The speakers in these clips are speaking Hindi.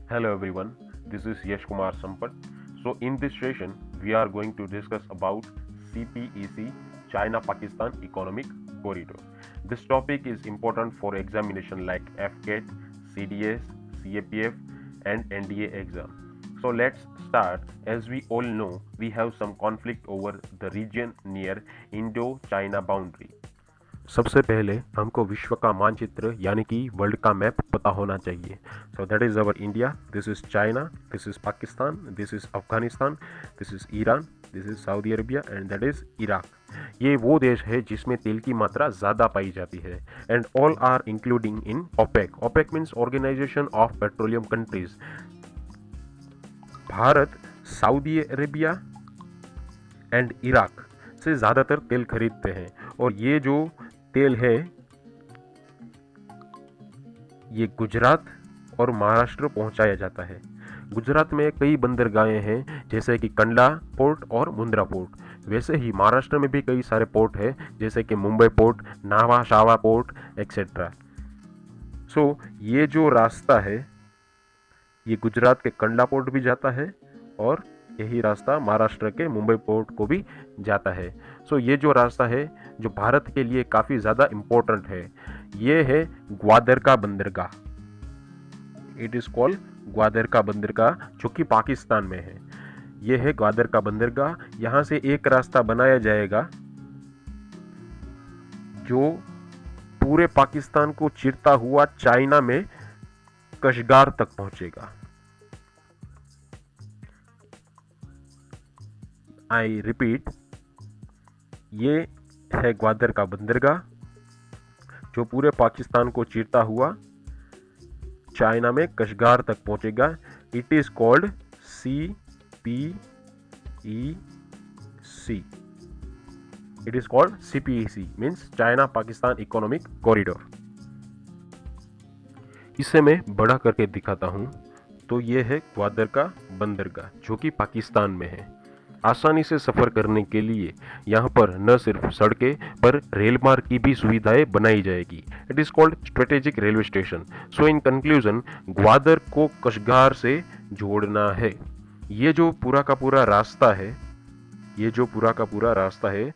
Hello everyone, this is Yash Kumar Sampat. So in this session, we are going to discuss about CPEC, China-Pakistan Economic Corridor. This topic is important for examination like FCAT, CDS, CAPF and NDA exam. So let's start. As we all know, we have some conflict over the region near Indo-China boundary. सबसे पहले हमको विश्व का मानचित्र यानी कि वर्ल्ड का मैप पता होना चाहिए. So that is our India, this is China, this is Pakistan, this is Afghanistan, this is Iran, this is Saudi Arabia and that is Iraq. ये वो देश है जिसमें तेल की मात्रा ज़्यादा पाई जाती है and all are including in OPEC. OPEC means organisation of petroleum countries. Bharat Saudi Arabia and Iraq से ज़्यादातर तेल खरीदते हैं और ये जो तेल है ये गुजरात और महाराष्ट्र पहुंचाया जाता है. गुजरात में कई बंदरगाहें हैं जैसे कि कंडला पोर्ट और मुंद्रा पोर्ट. वैसे ही महाराष्ट्र में भी कई सारे पोर्ट हैं जैसे कि मुंबई पोर्ट, नावा शावा पोर्ट एक्सेट्रा. सो ये जो रास्ता है ये गुजरात के कंडला पोर्ट भी जाता है और यही रास्ता महाराष्ट्र के मुंबई पोर्ट को भी जाता है. सो ये जो रास्ता है जो भारत के लिए काफ़ी ज़्यादा इम्पोर्टेंट है ये है ग्वादर का बंदरगाह. इट इज़ कॉल्ड ग्वादर का बंदरगाह जो कि पाकिस्तान में है. ये है ग्वादर का बंदरगाह. यहाँ से एक रास्ता बनाया जाएगा जो पूरे पाकिस्तान को चीरता हुआ चाइना में कशगार तक पहुंचेगा. आई रिपीट, ये है ग्वादर का बंदरगाह जो पूरे पाकिस्तान को चीरता हुआ चाइना में कशगार तक पहुंचेगा. It is called CPEC. It is called CPEC means China Pakistan economic corridor. इसे मैं बड़ा करके दिखाता हूं तो ये है ग्वादर का बंदरगाह जो कि पाकिस्तान में है. आसानी से सफ़र करने के लिए यहाँ पर न सिर्फ सड़कें पर रेल मार्ग की भी सुविधाएं बनाई जाएगी. It is called strategic railway station. So in conclusion Gwadar को कशगार से जोड़ना है. ये जो पूरा का पूरा रास्ता है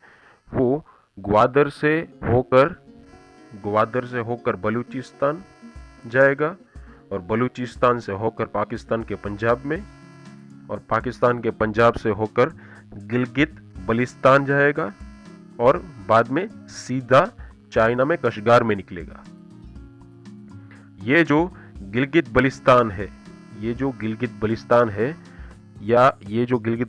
वो ग्वादर से होकर बलूचिस्तान जाएगा और बलूचिस्तान से होकर पाकिस्तान के पंजाब में और पाकिस्तान के पंजाब से होकर गिलगित बलिस्तान जाएगा और बाद में सीधा चाइना में कशगार में निकलेगा. ये जो गिलगित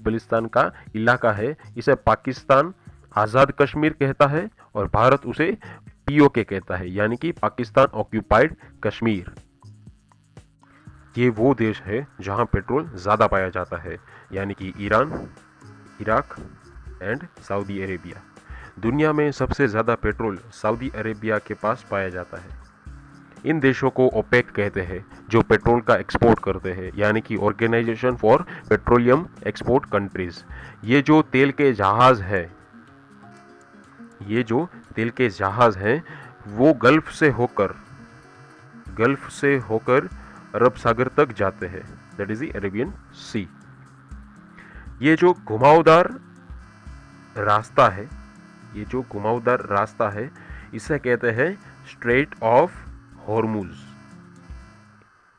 बलिस्तान का इलाका है इसे पाकिस्तान आज़ाद कश्मीर कहता है और भारत उसे POK कहता है यानी कि पाकिस्तान ऑक्यूपाइड कश्मीर. ये वो देश है जहां पेट्रोल ज़्यादा पाया जाता है यानी कि Iran, Iraq and Saudi Arabia. दुनिया में सबसे ज़्यादा पेट्रोल सऊदी अरेबिया के पास पाया जाता है. इन देशों को ओपेक कहते हैं जो पेट्रोल का एक्सपोर्ट करते हैं यानी कि organisation for petroleum export countries. ये जो तेल के जहाज़ हैं वो गल्फ से होकर अरब सागर तक जाते हैं. दैट इज द अरेबियन सी. ये जो घुमावदार रास्ता है इसे कहते हैं straight of Hormuz.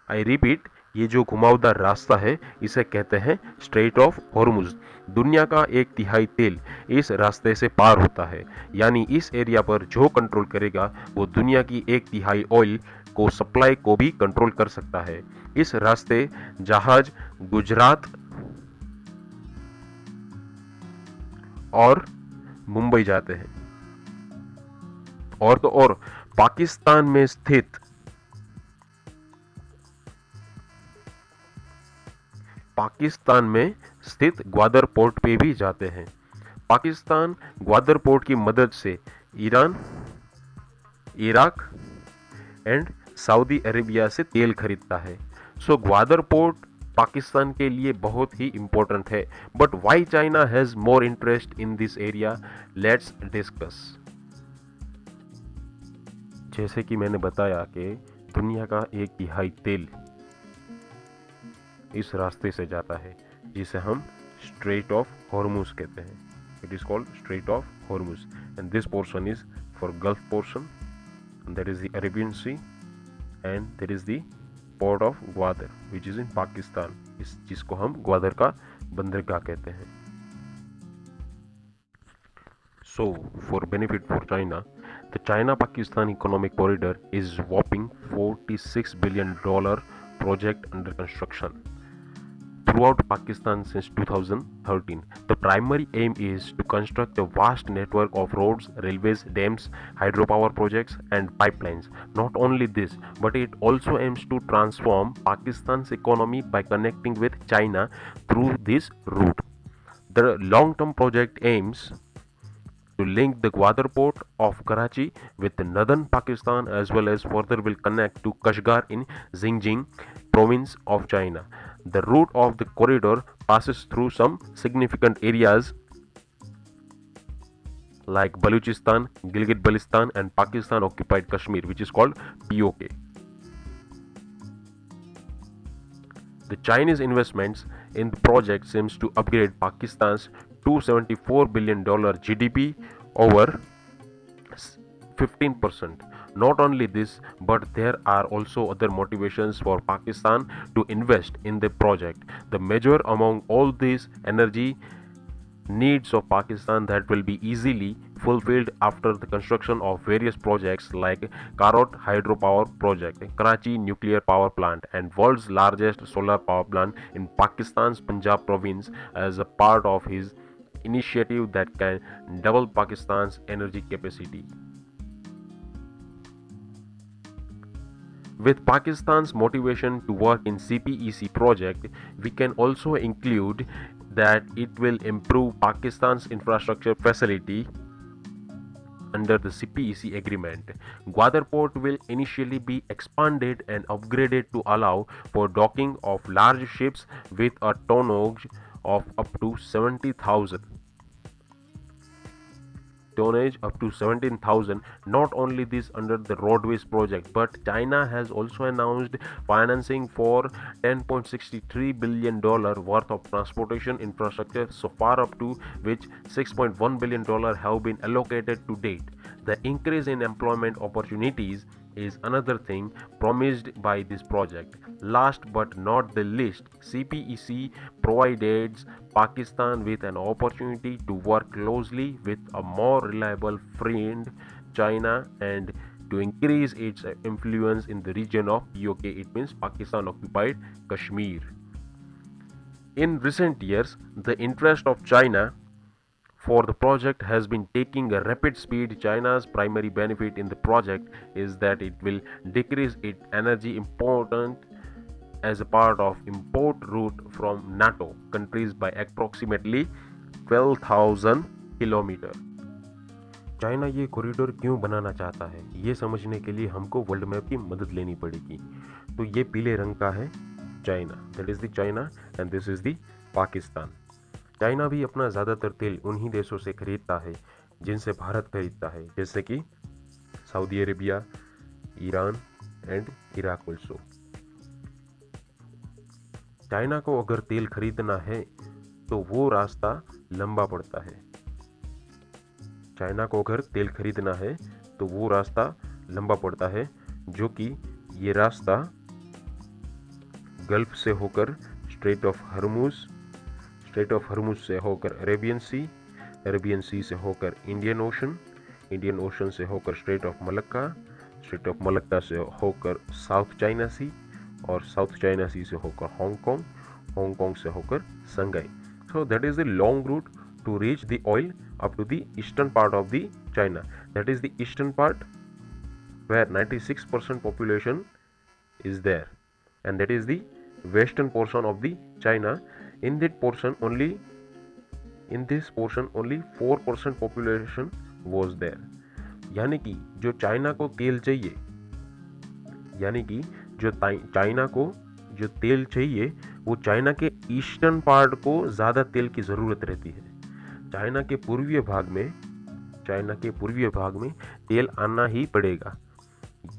I repeat, ये जो घुमावदार रास्ता है इसे कहते हैं स्ट्रेट ऑफ हॉर्मुज. दुनिया का 1/3 तेल इस रास्ते से पार होता है यानी इस एरिया पर जो कंट्रोल करेगा वो दुनिया की 1/3 ऑयल को सप्लाई को भी कंट्रोल कर सकता है. इस रास्ते जहाज गुजरात और मुंबई जाते हैं. और तो और पाकिस्तान में स्थित ग्वादर पोर्ट पे भी जाते हैं. पाकिस्तान ग्वादर पोर्ट की मदद से Iran, Iraq and Saudi Arabia से तेल खरीदता है. सो ग्वादर पोर्ट पाकिस्तान के लिए बहुत ही इंपॉर्टेंट है. But why China has more interest in this area, let's discuss. जैसे कि मैंने बताया कि दुनिया का 1/3 तेल इस रास्ते से जाता है जिसे हम स्ट्रेट ऑफ हॉर्मुज कहते हैं. It is called strait of Hormuz and this portion is for gulf portion, that is the Arabian sea and there is the port of Gwadar which is in Pakistan. इस जिसको हम ग्वादर का बंदरगाह कहते हैं. So, for benefit for China, the China-Pakistan Economic Corridor is whopping $46 billion project under construction throughout Pakistan since 2013. The primary aim is to construct a vast network of roads, railways, dams, hydropower projects, and pipelines. Not only this, but it also aims to transform Pakistan's economy by connecting with China through this route. The long-term project aims to link the Gwadar port of Karachi with northern Pakistan as well as further will connect to Kashgar in Xinjiang province of China. The route of the corridor passes through some significant areas like Baluchistan, Gilgit-Baltistan and Pakistan occupied Kashmir, which is called POK. The Chinese investments in the project seems to upgrade Pakistan's $274 billion GDP over 15%. Not only this, but there are also other motivations for Pakistan to invest in the project. The major among all these energy needs of Pakistan that will be easily fulfilled after the construction of various projects like Karot hydropower project, Karachi nuclear power plant and world's largest solar power plant in Pakistan's Punjab province as a part of his initiative that can double Pakistan's energy capacity. With Pakistan's motivation to work in CPEC project, we can also include that it will improve Pakistan's infrastructure facility under the CPEC agreement. Gwadar port will initially be expanded and upgraded to allow for docking of large ships with a tonnage of up to 17,000. Not only this under the roadways project, but China has also announced financing for $10.63 billion worth of transportation infrastructure so far, up to which $6.1 billion have been allocated to date. The increase in employment opportunities is another thing promised by this project. Last but not the least, CPEC provides Pakistan with an opportunity to work closely with a more reliable friend, China, and to increase its influence in the region of POK, it means Pakistan occupied Kashmir. In recent years, the interest of China for the project has been taking a rapid speed. China's primary benefit in the project is that it will decrease its energy import as a part of import route from NATO countries by approximately 12,000 kilometre. China ये कॉरिडोर क्यों बनाना चाहता है, ये समझने के लिए हमको वर्ल्ड मैप की मदद लेनी पड़ेगी. तो ये पीले रंग का है China, that is the China and this is the Pakistan. China भी अपना ज़्यादातर तेल उन्हीं देशों से खरीदता है जिनसे भारत खरीदता है, जैसे कि Saudi Arabia, Iran and Iraq also. China को अगर तेल खरीदना है तो वो रास्ता लंबा पड़ता है. चाइना को अगर तेल खरीदना है तो वो रास्ता लंबा पड़ता है, जो कि ये रास्ता गल्फ से होकर स्ट्रेट ऑफ हर्मुज से होकर अरेबियन सी से होकर इंडियन ओशन से होकर स्ट्रेट ऑफ मलक्का से होकर साउथ चाइना सी और साउथ चाइना सी से होकर हांगकांग से होकर संघाई. So that is the long route to reach the oil up to the eastern part of the China. That is the eastern part where 96% population is there, and that is the western portion of the China. In this portion only 4% population was there. यानी कि जो चाइना को तेल चाहिए, जो तेल चाहिए वो चाइना के ईस्टर्न पार्ट को ज़्यादा तेल की ज़रूरत रहती है. चाइना के पूर्वीय भाग में तेल आना ही पड़ेगा,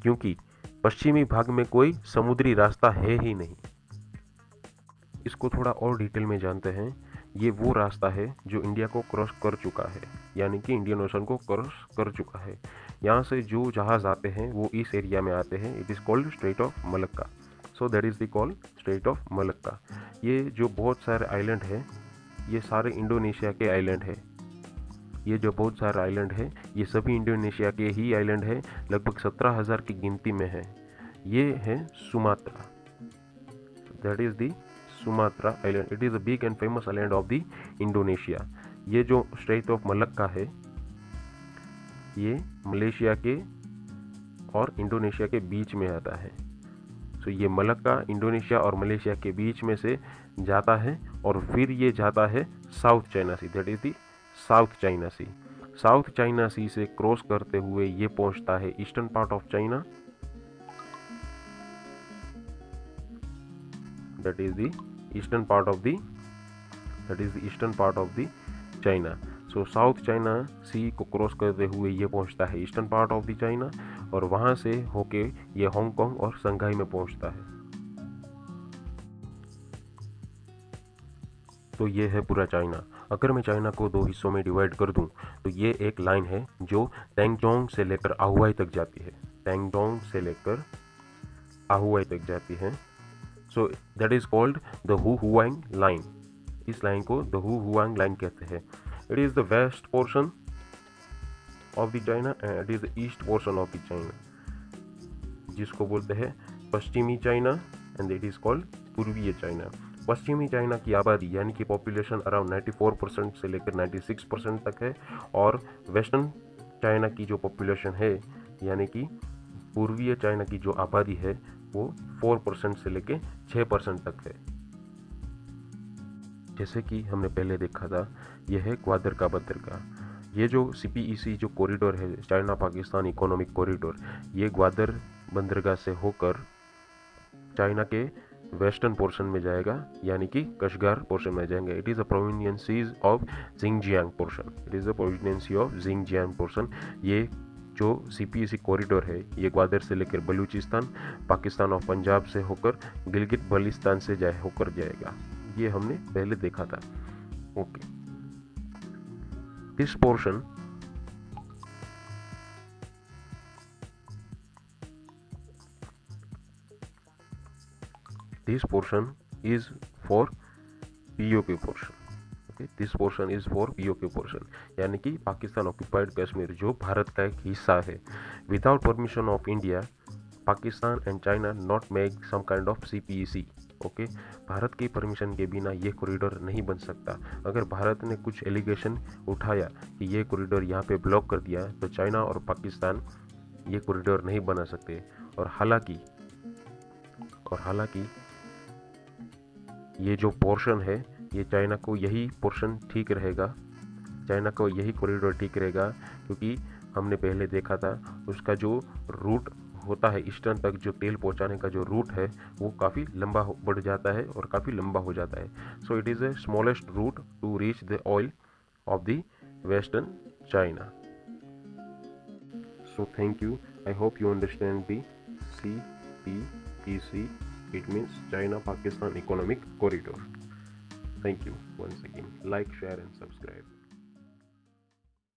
क्योंकि पश्चिमी भाग में कोई समुद्री रास्ता है ही नहीं. इसको थोड़ा और डिटेल में जानते हैं। ये वो रास्ता है जो इंडिया को क्रॉस कर चुका है, यानी कि इंडियन ओशन को क्रॉस कर चुका है। यहाँ से जो जहाज़ आते हैं वो इस एरिया में आते हैं। It is called strait of Malacca. So that is the called strait of Malacca. ये जो बहुत सारे आइलैंड है, ये सारे इंडोनेशिया के आइलैंड है। ये जो बहुत सारे आइलैंड है, ये सभी इंडोनेशिया के ही आइलैंड है। लगभग 17,000 की गिनती में है। ये है Sumatra. That is the Sumatra island. It is a big and famous island of the Indonesia. ये जो स्ट्रेट ऑफ मलक्का है, ये मलेशिया के और इंडोनेशिया के बीच में आता है। सो ये मलक्का इंडोनेशिया और मलेशिया के बीच में से जाता है और फिर ये जाता है south China sea. That is the south China sea. South China sea से क्रॉस करते हुए ये पहुंचता है eastern part of China. That is the eastern part of the eastern part of the China. So south China sea को क्रॉस करते हुए ये पहुंचता है eastern part of the China और वहाँ से होके ये हांगकांग और संघाई में पहुंचता है। तो ये है पूरा चाइना। अगर मैं चाइना को दो हिस्सों में डिवाइड कर दूं तो ये एक लाइन है जो टैंगजोंग से लेकर आहुआई तक जाती है। टैंगजोंग से लेकर आहुआई तक जाती है। So that is called the Huang line. इस लाइन को द हुआंग लाइन कहते हैं। It is the west portion of the China and it is the east portion of the China, जिसको बोलते हैं पश्चिमी China and it is called पूर्वीय चाइना। पश्चिमी चाइना की आबादी यानी कि पॉपुलेशन अराउंड 94% से लेकर 96% तक है और वेस्टर्न चाइना की जो पॉपुलेशन है यानी कि पूर्वीय चाइना की जो आबादी है वो 4% से लेकर 6% तक है। जैसे कि हमने पहले देखा था, यह है ग्वादर का बंदरगाह। ये जो CPEC जो कॉरिडोर है, चाइना पाकिस्तान इकोनॉमिक कॉरिडोर, ये ग्वादर बंदरगाह से होकर चाइना के वेस्टर्न पोर्शन में जाएगा यानी कि कशगार पोर्शन में जाएंगे। It is a provinces of Xinjiang portion. It is a province of Xinjiang portion. ये जो CPEC कॉरिडोर है ये ग्वादर से लेकर बलूचिस्तान, पाकिस्तान और पंजाब से होकर गिलगित बल्तिस्तान से होकर जाएगा। ये हमने पहले देखा था। Okay, this portion is for POK portion. Okay, this portion is for POK portion, यानी कि पाकिस्तान ऑक्यूपाइड कश्मीर जो भारत का एक हिस्सा है। Without permission of India, Pakistan and China not make some kind of CPEC। Okay, Bharat की परमिशन के बिना ये कॉरिडोर नहीं बन सकता। अगर भारत ने कुछ एलिगेशन उठाया कि ये कॉरिडोर यहाँ पे ब्लॉक कर दिया तो चाइना और पाकिस्तान ये कॉरिडोर नहीं बना सकते। और हालांकि ये जो पोर्शन है ये चाइना को यही पोर्शन ठीक रहेगा, चाइना को यही कॉरिडोर ठीक रहेगा, क्योंकि हमने पहले देखा था उसका जो रूट होता है ईस्टर्न तक, जो तेल पहुंचाने का जो रूट है वो काफ़ी लंबा बढ़ जाता है और काफ़ी लंबा हो जाता है। So it is the smallest route to reach the oil of the western China. So thank you. I hope you understand the CPEC. It means China-Pakistan Economic Corridor. Thank you once again. Like, share and subscribe.